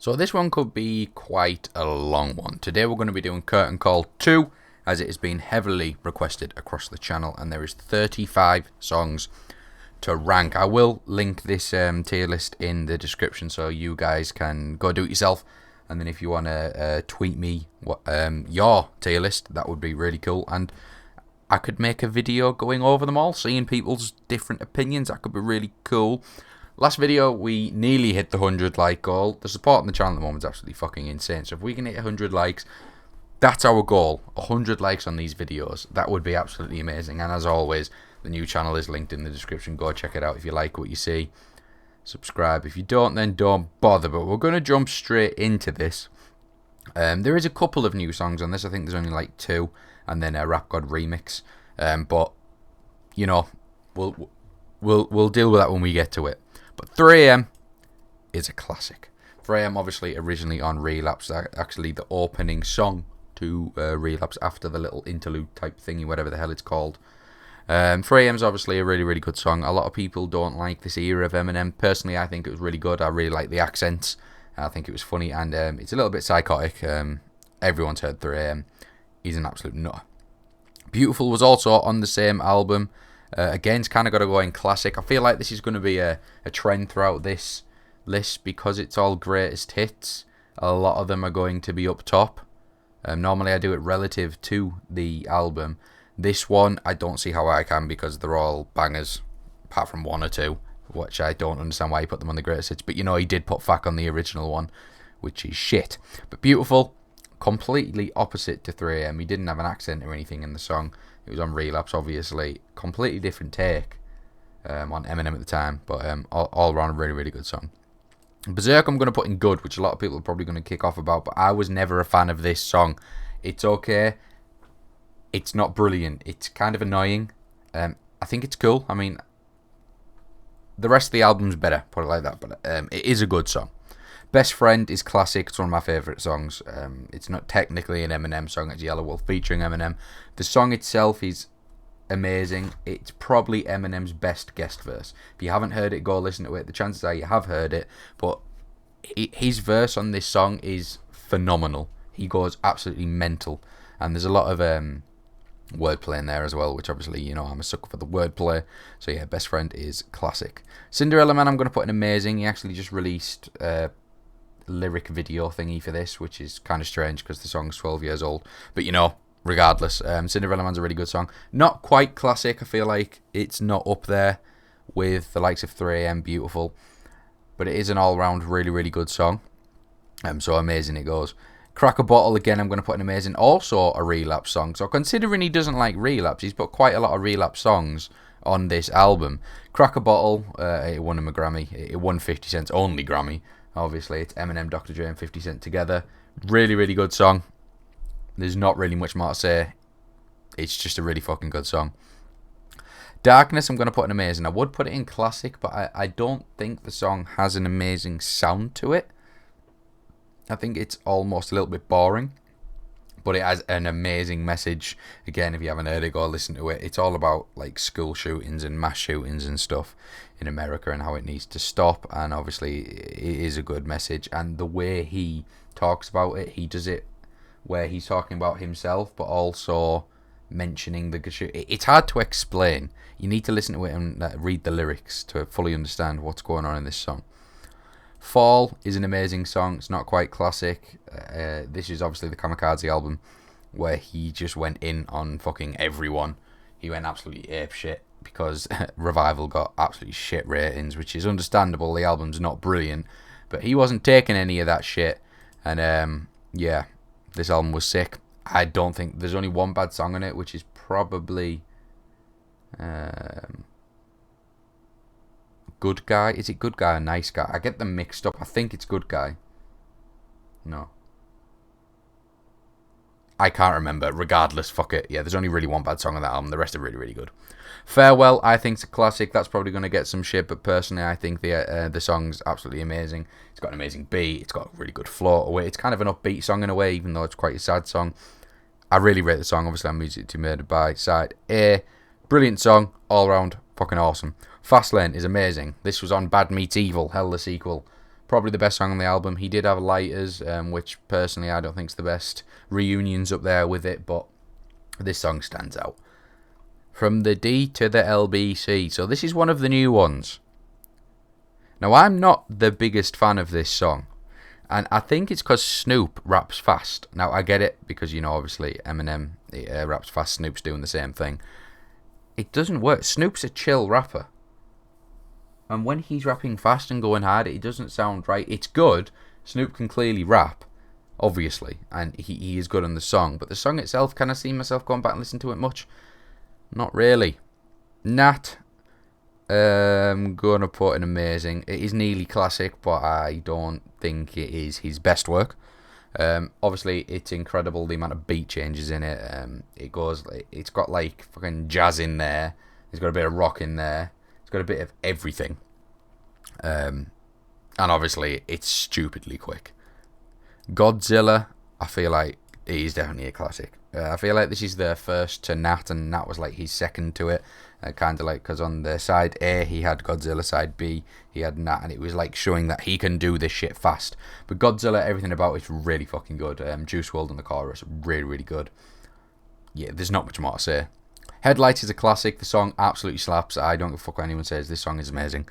So this one could be quite a long one. Today we're going to be doing Curtain Call 2, as it has been heavily requested across the channel, and there is 35 songs to rank. I will link this tier list in the description so you guys can go do it yourself, and then if you want to tweet me what your tier list, that would be really cool, and I could make a video going over them all, seeing people's different opinions. That could be really cool. Last video, we nearly hit the 100 like goal. The support on the channel at the moment is absolutely fucking insane. So if we can hit 100 likes, that's our goal. 100 likes on these videos. That would be absolutely amazing. And as always, the new channel is linked in the description. Go check it out if you like what you see. Subscribe. If you don't, then don't bother. But we're going to jump straight into this. There is a couple of new songs on this. I think there's only like 2. And then a Rap God remix. But, you know, we'll deal with that when we get to it. But 3am is a classic. 3am obviously originally on Relapse, actually the opening song to Relapse after the little interlude type thingy, whatever the hell it's called. 3am's obviously a really, really good song. A lot of people don't like this era of Eminem. Personally, I think it was really good. I really like the accents. I think it was funny, and it's a little bit psychotic. Everyone's heard 3am. He's an absolute nut. Beautiful was also on the same album. Again, it's kind of got to go in classic. I feel like this is going to be a trend throughout this list because it's all greatest hits. A lot of them are going to be up top. Normally I do it relative to the album. This one, I don't see how I can because they're all bangers, apart from 1 or 2, which I don't understand why he put them on the greatest hits. But you know, he did put Fack on the original one, which is shit. But Beautiful, completely opposite to 3am. He didn't have an accent or anything in the song. It was on Relapse, obviously. Completely different take on Eminem at the time. But all around a really, really good song. Berserk I'm going to put in good, which a lot of people are probably going to kick off about. But I was never a fan of this song. It's okay. It's not brilliant. It's kind of annoying. I think it's cool. I mean, the rest of the album's better, put it like that. But it is a good song. Best Friend is classic. It's one of my favourite songs. It's not technically an Eminem song. It's Yellow Wolf featuring Eminem. The song itself is amazing. It's probably Eminem's best guest verse. If you haven't heard it, go listen to it. The chances are you have heard it. But his verse on this song is phenomenal. He goes absolutely mental. And there's a lot of wordplay in there as well, which obviously, you know, I'm a sucker for the wordplay. So yeah, Best Friend is classic. Cinderella Man I'm going to put in amazing. He actually just released lyric video thingy for this, which is kind of strange because the song's 12 years old, but you know, regardless, Cinderella Man's a really good song. Not quite classic. I feel like it's not up there with the likes of 3am, Beautiful, but it is an all-round really, really good song. So amazing it goes. Crack a Bottle, again, I'm going to put an amazing. Also a Relapse song. So considering he doesn't like Relapse, he's put quite a lot of Relapse songs on this album. Crack a Bottle, it won him a Grammy. It won 50 Cent's only Grammy. Obviously, it's Eminem, Dr. Dre, and 50 Cent together. Really, really good song. There's not really much more to say. It's just a really fucking good song. Darkness, I'm going to put an amazing. I would put it in classic, but I don't think the song has an amazing sound to it. I think it's almost a little bit boring. But it has an amazing message. Again, if you haven't heard it, go listen to it. It's all about like school shootings and mass shootings and stuff in America and how it needs to stop. And obviously, it is a good message. And the way he talks about it, he does it where he's talking about himself, but also mentioning the shoot. It's hard to explain. You need to listen to it and read the lyrics to fully understand what's going on in this song. Fall is an amazing song. It's not quite classic. This is obviously the Kamikaze album where he just went in on fucking everyone. He went absolutely apeshit because Revival got absolutely shit ratings, which is understandable. The album's not brilliant, but he wasn't taking any of that shit. And yeah, this album was sick. I don't think there's only one bad song on it, which is probably Good Guy. Is it Good Guy or Nice Guy? I get them mixed up. I think it's Good Guy. No. I can't remember. Regardless, fuck it. Yeah, there's only really one bad song on that album. The rest are really, really good. Farewell, I think it's a classic. That's probably going to get some shit, but personally, I think the song's absolutely amazing. It's got an amazing beat. It's got a really good flow away. It's kind of an upbeat song in a way, even though it's quite a sad song. I really rate the song. Obviously, I'm Music to Murder by Side A. Brilliant song. All around. Fucking awesome. Fastlane is amazing. This was on Bad Meets Evil. Hell, the sequel. Probably the best song on the album. He did have Lighters, which personally I don't think is the best. Reunions up there with it, but this song stands out. From the D to the LBC. So this is one of the new ones. Now, I'm not the biggest fan of this song. And I think it's because Snoop raps fast. Now, I get it because, obviously Eminem raps fast. Snoop's doing the same thing. It doesn't work. Snoop's a chill rapper. And when he's rapping fast and going hard, it doesn't sound right. It's good. Snoop can clearly rap, obviously. And he is good on the song. But the song itself, can I see myself going back and listen to it much? Not really. Nat, I'm going to put an amazing. It is nearly classic, but I don't think it is his best work. Obviously, it's incredible the amount of beat changes in it. It's got like fucking jazz in there. It's got a bit of rock in there. It's got a bit of everything. And obviously, it's stupidly quick. Godzilla, I feel like it is definitely a classic. I feel like this is their first to Nat, and Nat was like his second to it. Kind of like, because on the side A, he had Godzilla, side B, he had Nat, and it was like showing that he can do this shit fast. But Godzilla, everything about it's really fucking good. Juice WRLD on the chorus, really, really good. Yeah, there's not much more to say. Headlights is a classic. The song absolutely slaps. I don't give a fuck what anyone says. This song is amazing.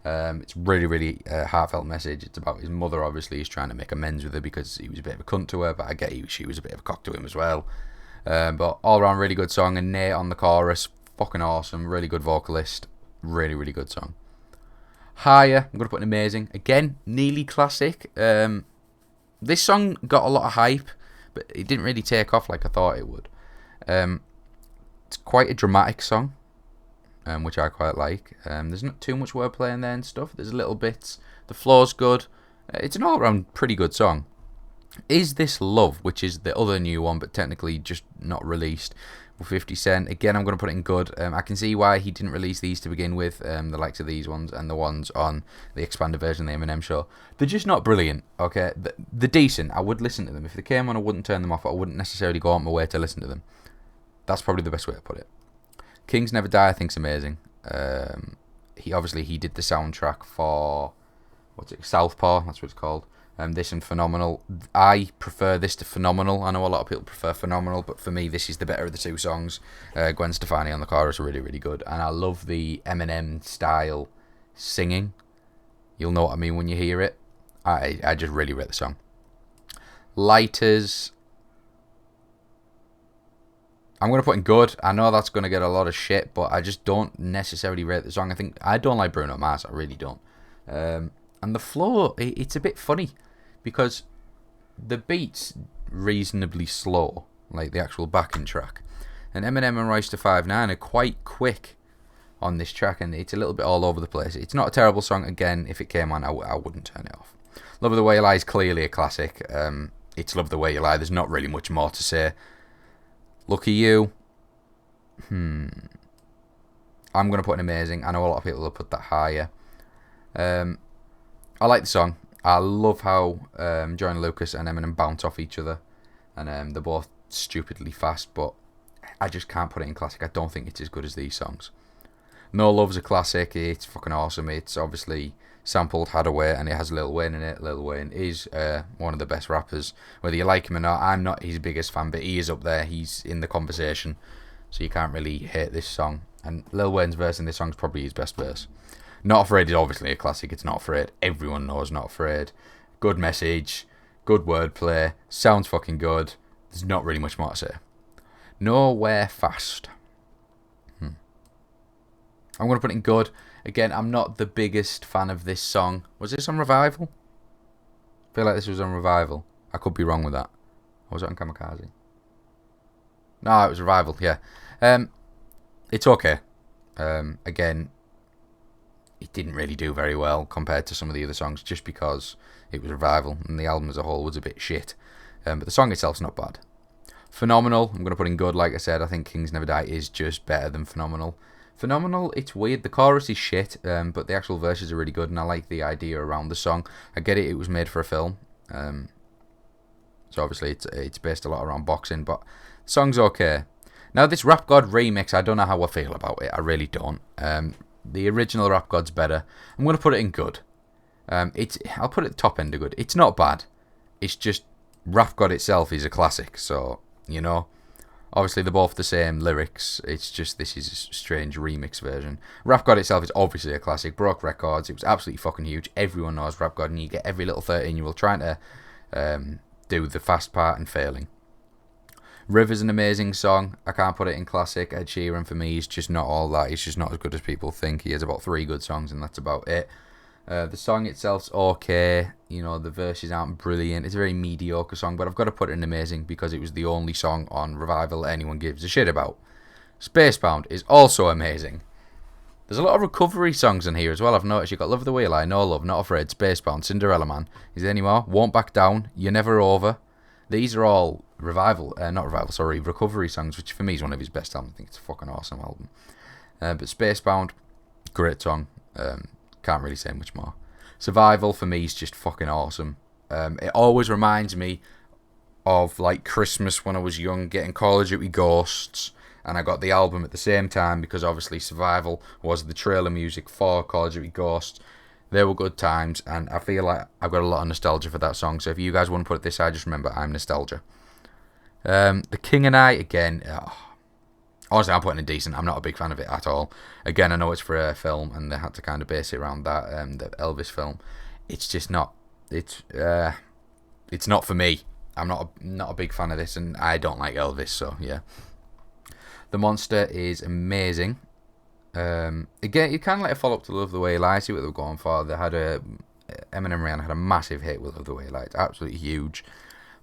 It's really, really heartfelt message. It's about his mother, obviously. He's trying to make amends with her because he was a bit of a cunt to her, but I get she was a bit of a cock to him as well. But all around, really good song. And Nate on the chorus, fucking awesome. Really good vocalist. Really, really good song. Higher, I'm going to put an amazing. Again, nearly classic. This song got a lot of hype, but it didn't really take off like I thought it would. It's quite a dramatic song, which I quite like. There's not too much wordplay in there and stuff. There's little bits. The flow's good. It's an all-around pretty good song. Is This Love, which is the other new one, but technically just not released, with 50 Cent. Again, I'm going to put it in good. I can see why he didn't release these to begin with, the likes of these ones and the ones on the expanded version of the Eminem show. They're just not brilliant, okay? They're decent. I would listen to them. If they came on, I wouldn't turn them off. I wouldn't necessarily go out my way to listen to them. That's probably the best way to put it. Kings Never Die, I think, is amazing. He did the soundtrack for Southpaw. That's what it's called. This and Phenomenal. I prefer this to Phenomenal. I know a lot of people prefer Phenomenal, but for me, this is the better of the two songs. Gwen Stefani on the chorus are really, really good, and I love the Eminem style singing. You'll know what I mean when you hear it. I just really rate the song. Lighters, I'm going to put in good. I know that's going to get a lot of shit, but I just don't necessarily rate the song. I don't like Bruno Mars. I really don't. And the flow, it's a bit funny because the beat's reasonably slow, like the actual backing track. And Eminem and Royce da 5'9" are quite quick on this track, and it's a little bit all over the place. It's not a terrible song. Again, if it came on, I wouldn't turn it off. Love the Way You Lie is clearly a classic. It's Love the Way You Lie. There's not really much more to say. Lucky You. I'm going to put an amazing. I know a lot of people will put that higher. I like the song. I love how Joyner Lucas and Eminem bounce off each other. And they're both stupidly fast, but I just can't put it in classic. I don't think it's as good as these songs. No Love's a classic. It's fucking awesome. It's obviously sampled Hadaway, and it has Lil Wayne in it. Lil Wayne is one of the best rappers. Whether you like him or not, I'm not his biggest fan, but he is up there. He's in the conversation, so you can't really hate this song. And Lil Wayne's verse in this song is probably his best verse. Not Afraid is obviously a classic. It's Not Afraid. Everyone knows Not Afraid. Good message, good wordplay, sounds fucking good. There's not really much more to say. Nowhere Fast. I'm going to put it in good. Again, I'm not the biggest fan of this song. Was this on Revival? I feel like this was on Revival. I could be wrong with that. Or was it on Kamikaze? No, it was Revival, yeah. It's okay. Again, it didn't really do very well compared to some of the other songs just because it was Revival and the album as a whole was a bit shit. But the song itself's not bad. Phenomenal, I'm going to put in good. Like I said, I think Kings Never Die is just better than Phenomenal. Phenomenal, it's weird. The chorus is shit, but the actual verses are really good, and I like the idea around the song. I get it, it was made for a film. So obviously it's based a lot around boxing, but the song's okay. Now this Rap God remix, I don't know how I feel about it. I really don't. The original Rap God's better. I'm going to put it in good. I'll put it at the top end of good. It's not bad. It's just Rap God itself is a classic, so you know. Obviously, they're both the same lyrics. It's just this is a strange remix version. Rap God itself is obviously a classic. Broke records. It was absolutely fucking huge. Everyone knows Rap God, and you get every little 13-year-old trying to do the fast part and failing. River's an amazing song. I can't put it in classic. Ed Sheeran for me is just not all that. He's just not as good as people think. He has about 3 good songs, and that's about it. The song itself's okay. You know, the verses aren't brilliant. It's a very mediocre song, but I've got to put it in amazing because it was the only song on Revival anyone gives a shit about. Spacebound is also amazing. There's a lot of recovery songs in here as well. I've noticed you've got Love the Way You Lie, No Love, Not Afraid, Spacebound, Cinderella Man. Is there any more? Won't Back Down, You're Never Over. These are all recovery songs, which for me is one of his best albums. I think it's a fucking awesome album. But Spacebound, great song. Can't really say much more. Survival for me is just fucking awesome. It always reminds me of like Christmas when I was young, getting Call of Duty Ghosts, and I got the album at the same time because obviously Survival was the trailer music for Call of Duty Ghosts. They were good times, and I feel like I've got a lot of nostalgia for that song. So if you guys want to put it this side, just remember I'm nostalgia. The King and I again. Honestly, I'm putting it decent. I'm not a big fan of it at all. Again, I know it's for a film, and they had to kind of base it around that, the Elvis film. It's just not. It's not for me. I'm not a big fan of this, and I don't like Elvis, so yeah. The Monster is amazing. Again, it kind of like a follow up to Love the Way You Lie. See what they were going for. They had Eminem and Rihanna had a massive hit with Love the Way You Lie. It's absolutely huge.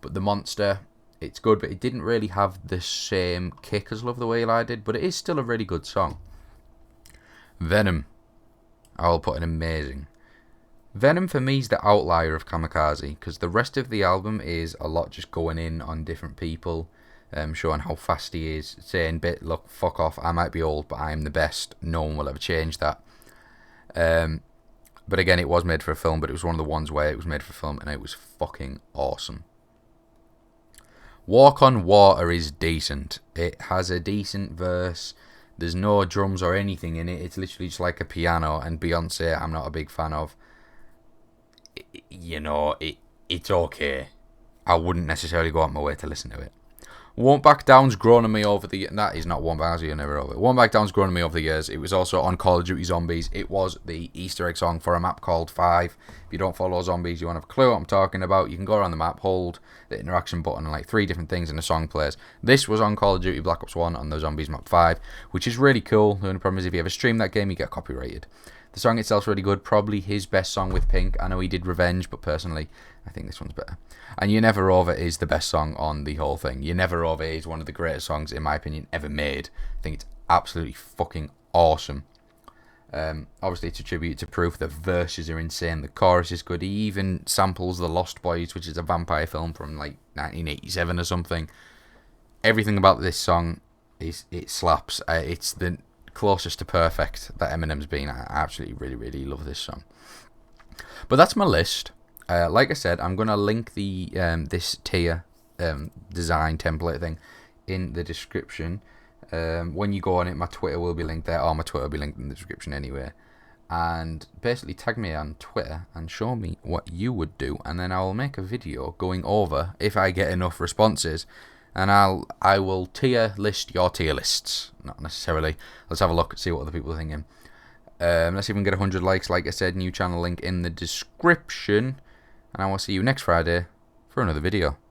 But The Monster, it's good, but it didn't really have the same kick as Love the Way You Lie did, but it is still a really good song. Venom, I'll put in amazing. Venom for me is the outlier of Kamikaze, because the rest of the album is a lot just going in on different people, showing how fast he is, saying, look, fuck off, I might be old, but I'm the best, no one will ever change that. But again, it was made for a film, but it was one of the ones where it was made for a film, and it was fucking awesome. Walk on Water is decent. It has a decent verse. There's no drums or anything in it. It's literally just like a piano. And Beyonce, I'm not a big fan of. It's okay. I wouldn't necessarily go out my way to listen to it. Won't Back Down's grown on me over the... That is not Won't Back Down, never over. Won't Back Down's grown on me over the years. It was also on Call of Duty Zombies. It was the Easter egg song for a map called 5. If you don't follow Zombies, you won't have a clue what I'm talking about. You can go around the map, hold the interaction button, and like 3 different things, and the song plays. This was on Call of Duty Black Ops 1 on the Zombies map 5, which is really cool. The only problem is if you ever stream that game, you get copyrighted. The song itself's really good. Probably his best song with Pink. I know he did Revenge, but personally, I think this one's better. And You Never Over is the best song on the whole thing. You Never Over is one of the greatest songs, in my opinion, ever made. I think it's absolutely fucking awesome. Obviously, it's a tribute to Proof. The verses are insane. The chorus is good. He even samples The Lost Boys, which is a vampire film from like 1987 or something. Everything about this song it slaps. It's the closest to perfect that Eminem's been. I absolutely really, really love this song. But that's my list. Like I said, I'm going to link the this tier design template thing in the description. When you go on it, my Twitter will be linked there, or my Twitter will be linked in the description anyway. And basically tag me on Twitter and show me what you would do, and then I will make a video going over, if I get enough responses, and I will tier list your tier lists. Not necessarily. Let's have a look, see what other people are thinking. Let's see if we can get 100 likes. Like I said, new channel link in the description. And I will see you next Friday for another video.